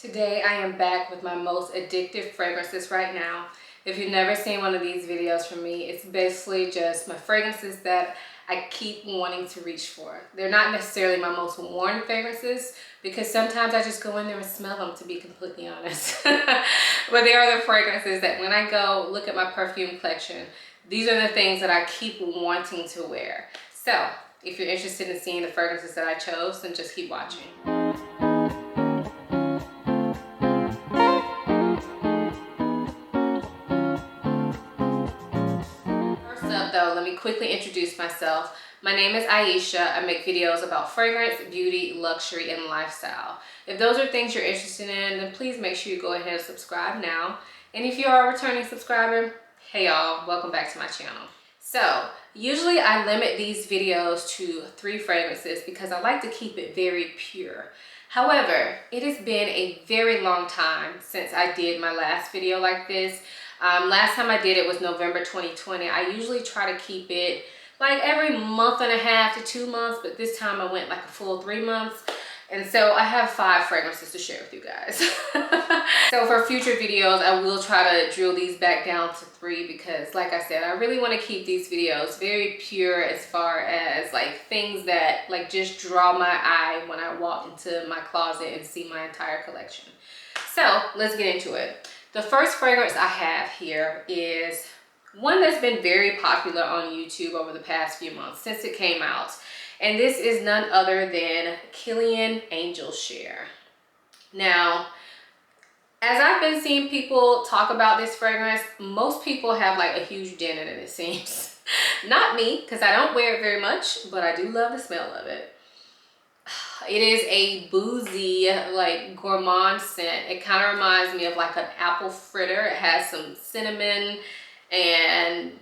Today I am back with my most addictive fragrances right now. If you've never seen one of these videos from me, it's basically just my fragrances that I keep wanting to reach for. They're not necessarily my most worn fragrances because sometimes I just go in there and smell them, to be completely honest. But they are the fragrances that when I go look at my perfume collection, these are the things that I keep wanting to wear. So if you're interested in seeing the fragrances that I chose, then just keep watching. Though, let me quickly introduce myself. My name is Ayesha. I make videos about fragrance, beauty, luxury, and lifestyle. If those are things you're interested in, then please make sure you go ahead and subscribe now. And if you are a returning subscriber, hey y'all, welcome back to my channel. So usually I limit these videos to 3 fragrances because I like to keep it very pure. However, it has been a very long time since I did my last video like this. Last time I did it was November 2020. I usually try to keep it like every month and a half to 2 months, but this time I went like a full 3 months. And so I have 5 fragrances to share with you guys. So for future videos, I will try to drill these back down to 3 because like I said, I really want to keep these videos very pure as far as like things that like just draw my eye when I walk into my closet and see my entire collection. So let's get into it. The first fragrance I have here is one that's been very popular on YouTube over the past few months since it came out. And this is none other than Kilian Angel Share. Now, as I've been seeing people talk about this fragrance, most people have like a huge dent in it, it seems. Not me, because I don't wear it very much, but I do love the smell of it. It is a boozy, like gourmand scent. It kind of reminds me of like an apple fritter. It has some cinnamon and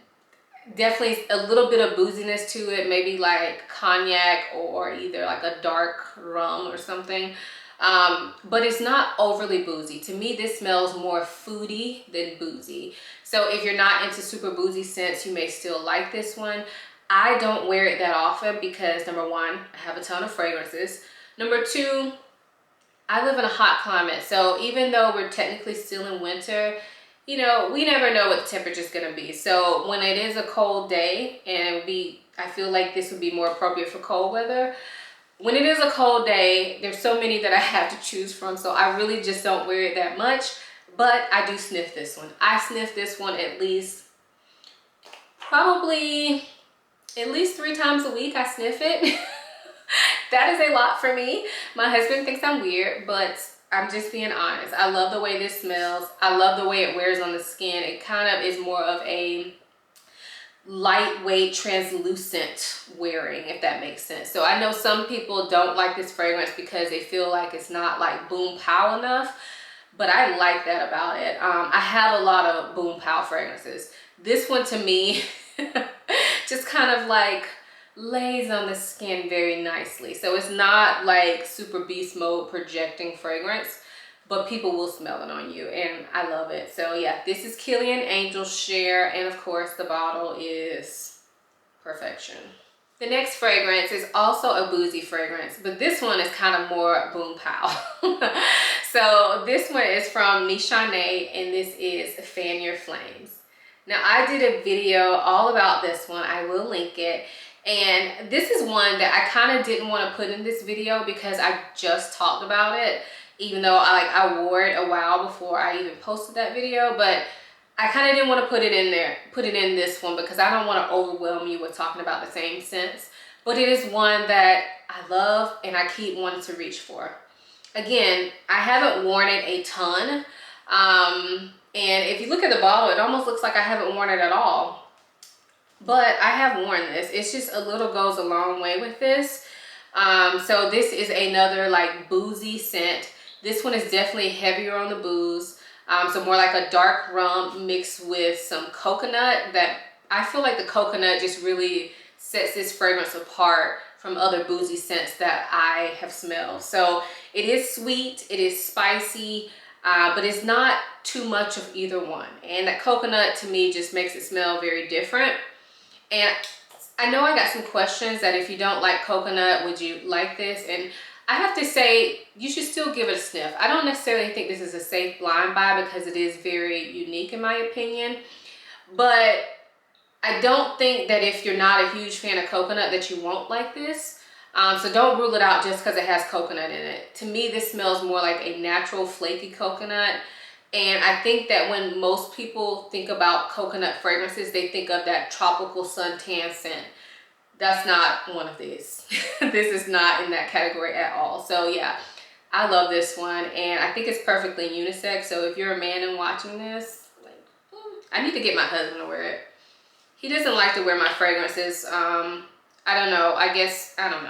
definitely a little bit of booziness to it, maybe like cognac or either like a dark rum or something. But it's not overly boozy. To me, this smells more foody than boozy. So if you're not into super boozy scents, you may still like this one. I don't wear it that often because number 1, I have a ton of fragrances. Number 2, I live in a hot climate. So even though we're technically still in winter, you know, we never know what the temperature is going to be. So when it is a cold day, and I feel like this would be more appropriate for cold weather. When it is a cold day, there's so many that I have to choose from. So I really just don't wear it that much, but I do sniff this one. I sniff this one at least, probably at least 3 times a week. I sniff it. That is a lot for me. My husband thinks I'm weird, but I'm just being honest. I love the way this smells. I love the way it wears on the skin. It kind of is more of a lightweight, translucent wearing, if that makes sense. So I know some people don't like this fragrance because they feel like it's not like boom pow enough, but I like that about it. I have a lot of boom pow fragrances. This one to me just kind of like lays on the skin very nicely. So it's not like super beast mode projecting fragrance, but people will smell it on you, and I love it. So yeah, this is Kilian Angel Share, and of course the bottle is perfection. The next fragrance is also a boozy fragrance, but this one is kind of more boom pow. So this one is from Nishane, and this is Fan Your Flames. Now I did a video all about this one. I will link it. And this is one that I kind of didn't want to put in this video because I just talked about it, even though I wore it a while before I even posted that video. But I kind of didn't want to put it in this one because I don't want to overwhelm you with talking about the same scents. But it is one that I love and I keep wanting to reach for. Again, I haven't worn it a ton. And if you look at the bottle, it almost looks like I haven't worn it at all. But I have worn this. It's just a little goes a long way with this. So this is another like boozy scent. This one is definitely heavier on the booze. So more like a dark rum mixed with some coconut. That I feel like the coconut just really sets this fragrance apart from other boozy scents that I have smelled. So it is sweet, it is spicy, but it's not too much of either one. And that coconut to me just makes it smell very different. And I know I got some questions that if you don't like coconut, would you like this? And I have to say, you should still give it a sniff. I don't necessarily think this is a safe blind buy because it is very unique in my opinion. But I don't think that if you're not a huge fan of coconut that you won't like this. So don't rule it out just because it has coconut in it. To me, this smells more like a natural flaky coconut. And I think that when most people think about coconut fragrances, they think of that tropical suntan scent. That's not one of these. This is not in that category at all. So yeah, I love this one. And I think it's perfectly unisex. So if you're a man and watching this, like, I need to get my husband to wear it. He doesn't like to wear my fragrances. I don't know. I guess, I don't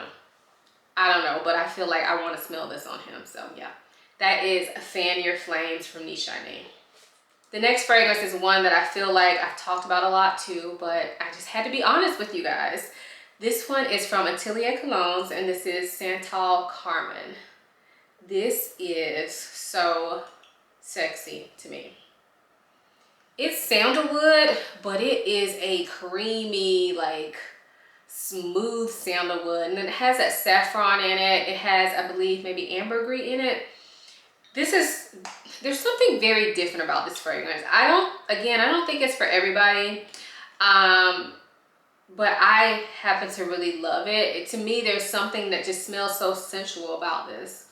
know, but I feel like I want to smell this on him. So yeah, that is Fan Your Flames from Niche Shiny. The next fragrance is one that I feel like I've talked about a lot too, but I just had to be honest with you guys. This one is from Atelier Colognes, and this is Santal Carmine. This is so sexy to me. It's sandalwood, but it is a creamy, like, smooth sandalwood, and then it has that saffron in it. It has, I believe, maybe ambergris in it. There's something very different about this fragrance. I don't think it's for everybody, but I happen to really love it. To me, there's something that just smells so sensual about this.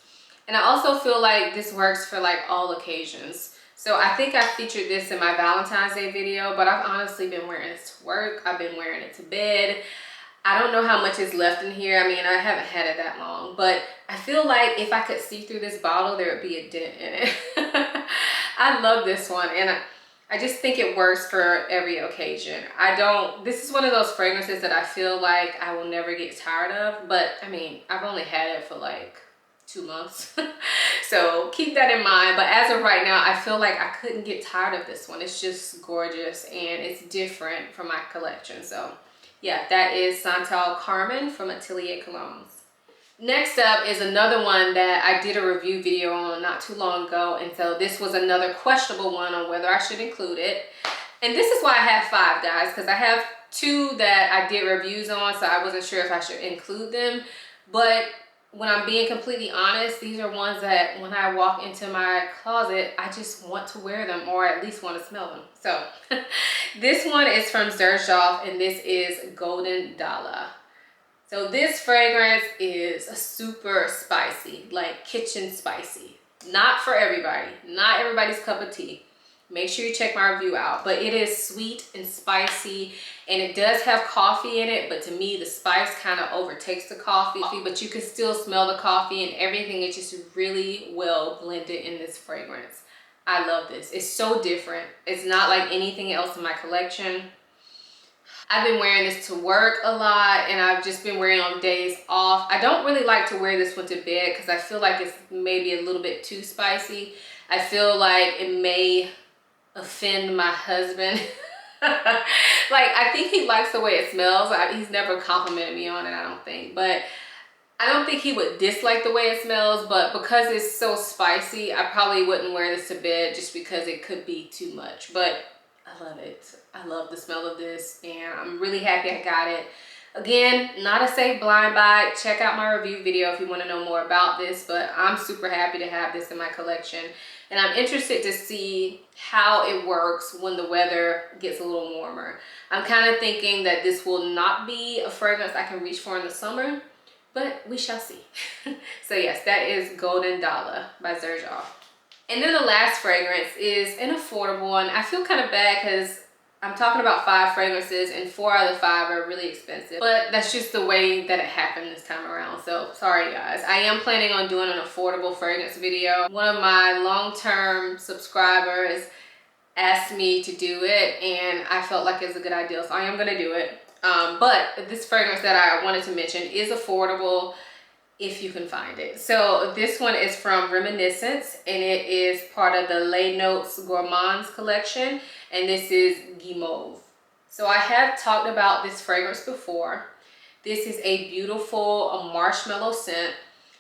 And I also feel like this works for like all occasions. So I think I featured this in my Valentine's Day video, but I've honestly been wearing this to work. I've been wearing it to bed. I don't know how much is left in here. I mean, I haven't had it that long, but I feel like if I could see through this bottle, there would be a dent in it. I love this one, and I just think it works for every occasion. This is one of those fragrances that I feel like I will never get tired of, but I mean, I've only had it for like 2 months. So keep that in mind. But as of right now, I feel like I couldn't get tired of this one. It's just gorgeous and it's different from my collection. So yeah, that is Santal Carmine from Atelier Colognes. Next up is another one that I did a review video on not too long ago, and so this was another questionable one on whether I should include it. And this is why I have 5, guys, because I have 2 that I did reviews on, so I wasn't sure if I should include them. But when I'm being completely honest, these are ones that when I walk into my closet, I just want to wear them, or at least want to smell them. So this one is from Xerjoff, and this is Golden Dollar. So this fragrance is super spicy, like kitchen spicy. Not for everybody, not everybody's cup of tea. Make sure you check my review out, but it is sweet and spicy, and it does have coffee in it, but to me the spice kind of overtakes the coffee, but you can still smell the coffee, and everything is just really well blended in this fragrance. I love this. It's so different. It's not like anything else in my collection. I've been wearing this to work a lot, and I've just been wearing it on days off. I don't really like to wear this one to bed because I feel like it's maybe a little bit too spicy. I feel like it may offend my husband. Like, I think he likes the way it smells. He's never complimented me on it, I don't think. But I don't think he would dislike the way it smells, but because it's so spicy, I probably wouldn't wear this to bed just because it could be too much. But I love it. I love the smell of this, and I'm really happy I got it. Again, not a safe blind buy. Check out my review video if you want to know more about this, but I'm super happy to have this in my collection. And I'm interested to see how it works when the weather gets a little warmer. I'm kind of thinking that this will not be a fragrance I can reach for in the summer, but we shall see. So yes, that is Golden Dollar by Xerjoff. And then the last fragrance is an affordable one. I feel kind of bad because I'm talking about 5 fragrances and 4 out of the 5 are really expensive, but that's just the way that it happened this time around. So sorry guys. I am planning on doing an affordable fragrance video. One of my long-term subscribers asked me to do it, and I felt like it was a good idea, so I am gonna do it. But this fragrance that I wanted to mention is affordable if you can find it. So this one is from Reminiscence, and it is part of the Les Notes Gourmands collection, and this is Guimauve. So I have talked about this fragrance before. This is a beautiful marshmallow scent.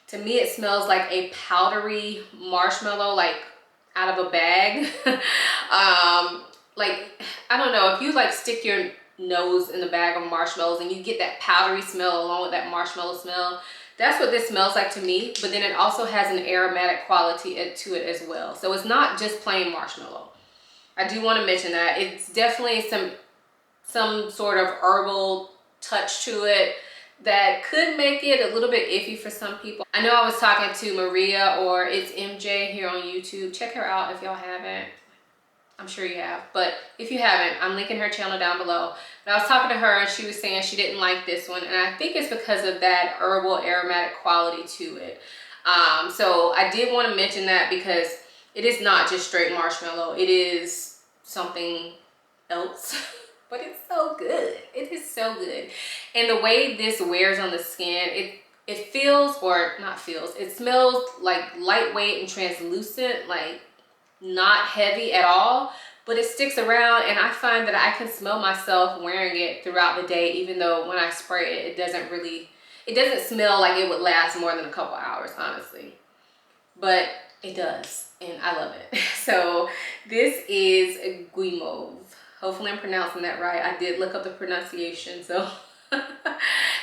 To me, it smells like a powdery marshmallow, like out of a bag. Like, I don't know, if you like stick your nose in the bag of marshmallows and you get that powdery smell along with that marshmallow smell, That's what this smells like to me, but then it also has an aromatic quality to it as well. So it's not just plain marshmallow. I do want to mention that. It's definitely some sort of herbal touch to it that could make it a little bit iffy for some people. I know I was talking to Maria, or it's MJ here on YouTube. Check her out if y'all haven't. I'm sure you have, but if you haven't, I'm linking her channel down below. But I was talking to her and she was saying she didn't like this one, and I think it's because of that herbal aromatic quality to it. So I did want to mention that because it is not just straight marshmallow. It is something else. But it's so good. It is so good. And the way this wears on the skin, it feels, or not feels, it smells like lightweight and translucent, like not heavy at all, but it sticks around, and I find that I can smell myself wearing it throughout the day, even though when I spray it, it doesn't smell like it would last more than a couple hours, honestly. But it does, and I love it. So this is guimauve. Hopefully I'm pronouncing that right. I did look up the pronunciation, so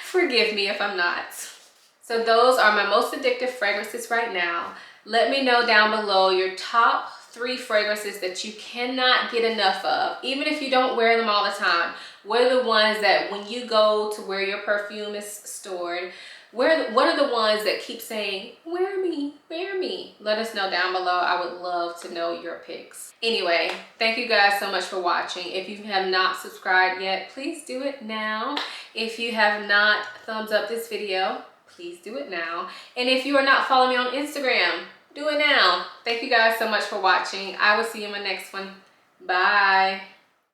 forgive me if I'm not. So those are my most addictive fragrances right now. Let me know down below your top 3 fragrances that you cannot get enough of, even if you don't wear them all the time. What are the ones that when you go to where your perfume is stored, what are the ones that keep saying, wear me, wear me? Let us know down below. I would love to know your picks. Anyway, thank you guys so much for watching. If you have not subscribed yet, please do it now. If you have not thumbs up this video, please do it now. And if you are not following me on Instagram, do it now. Thank you guys so much for watching. I will see you in my next one. Bye.